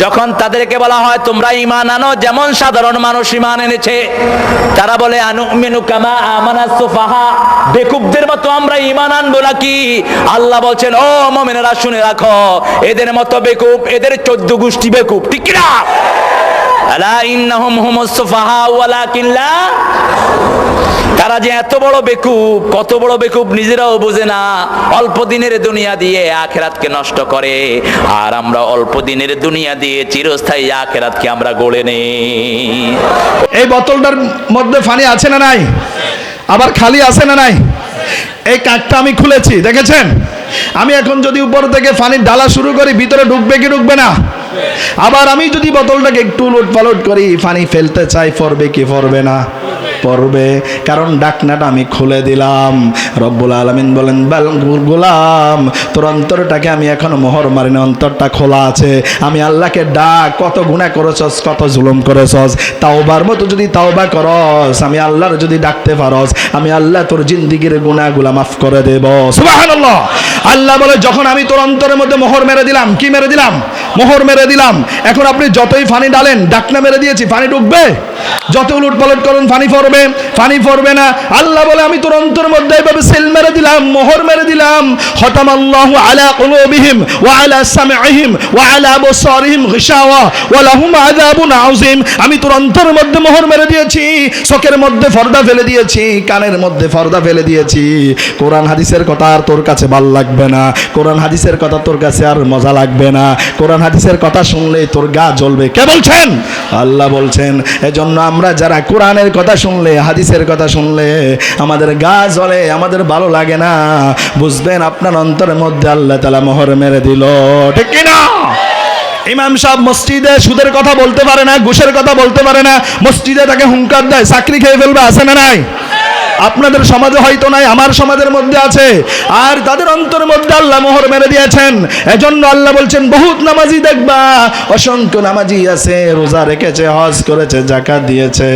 যখন তাদেরকে বলা হয় তোমরা ঈমান আনো যেমন সাধারণ মানুষ ঈমান এনেছে, তারা বলে আনুমিনু কামা আমানাস সুফাহা, বেকুবদের মতো আমরা ঈমান আনবো নাকি? আল্লাহ বলছেন ও মুমিনেরা শুনে রাখো, এদের মতো বেকুব, এদের 14 গোষ্ঠী বেকুব, ঠিক কি না? আলা ইন্নাহুম হুমুস সুফাহা ওয়ালাকিন লা, তারা যে এত বড় বেকুব, কত বড় বেকুব নিজেরাও বোঝে না। অল্প দিনের দুনিয়া দিয়ে আখিরাতকে নষ্ট করে, আর আমরা অল্প দিনের দুনিয়া দিয়ে চিরস্থায়ী আখিরাতকে আমরা গড়ে নেই। এই বোতলটার মধ্যে পানি আছে না নাই? আবার খালি আছে না নাই? এই কাকটা আমি খুলেছি, দেখেছেন? আমি এখন যদি উপর থেকে পানি ঢালা শুরু করি, ভিতরে ঢুকবে কি ঢুকবে না? আবার আমি যদি বোতলটাকে একটু উলট পালট করি, পানি ফেলতে চাই, পড়বে কি পড়বে না? পড়বে, কারণ ঢাকনাটা আমি খুলে দিলাম। রব্বুল আলামিন বলেন গোলাম, তোর অন্তরটাকে আমি এখন মোহর মারিনি, অন্তরটা খোলা আছে। আমি আল্লাহকে ডাক, কত গুনাহ করেছস, কত জুলুম করেছস, তাওবার মতো যদি তাওবা করস, আমি আল্লাহর যদি ডাকতে পারস, আমি আল্লাহ তোর জিন্দেগীর গুনাহগুলো মাফ করে দেব। সুবহানাল্লাহ। আল্লাহ বলে যখন আমি তোর অন্তরের মধ্যে মোহর মেরে দিলাম, কি মেরে দিলাম? মোহর মেরে দিলাম। এখন আপনি যতই পানি ডালেন, ঢাকনা মেরে দিয়েছি, পানি ঢুকবে? যত উলট পালট করুন, পানি পড়বে? পানি পড়বে না। আল্লাহ বলে আমি তোর অন্তরের মধ্যে এইভাবে সিল মেরে দিলাম, মোহর মেরে দিলাম। খতামাল্লাহু আলা কুলুবিহিম ওয়া আলা সামঈহিম ওয়া আলা আবসারিহিম গিশাওয়া ওয়া লাহুম আযাবুন আযীম। আমি তোর অন্তরের মধ্যে মোহর মেরে দিয়েছি, চোখের মধ্যে পর্দা ফেলে দিয়েছি, কানের মধ্যে পর্দা ফেলে দিয়েছি। কোরআন হাদিসের কথা আর তোর কাছে ভাল লাগবে না, কোরআন হাদিসের কথা তোর কাছে আর মজা লাগবে না, কোরআন হাদিসের কথা শুনলেই তোর গা জ্বলবে। কে বলছেন? আল্লাহ বলছেন। এজন্য আমরা যারা কোরআনের কথা শুনলে, হাদিসের কথা শুনলে আমাদের গা জ্বলে, আমাদের ভালো লাগে না, বুঝবেন আপনার অন্তরের মধ্যে আল্লাহ তাআলা মোহর মেরে দিল, ঠিক কি না? ইমাম সাহেব মসজিদে সুদের কথা বলতে পারে না, ঘুষের কথা বলতে পারে না, মসজিদে তাকে হুঙ্কার দেয়, চাকরি খেয়ে ফেলবে, আছে না নাই? আপনাদের সমাজে হয়তো নাই, আমার সমাজের মধ্যে আছে। আর তাদের অন্তরের মধ্যে আল্লাহ মোহর মেরে দিয়েছেন। এজন্য আল্লাহ বলছেন বহুত নামাজি দেখবা, অসংখ্য নামাজি আছে, রোজা রেখেছে, হজ করেছে, যাকাত দিয়েছে,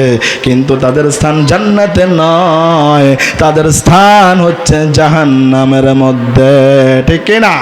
কিন্তু তাদের স্থান জান্নাতে নয়, তাদের স্থান হচ্ছে জাহান্নামের মধ্যে, ঠিক কি না?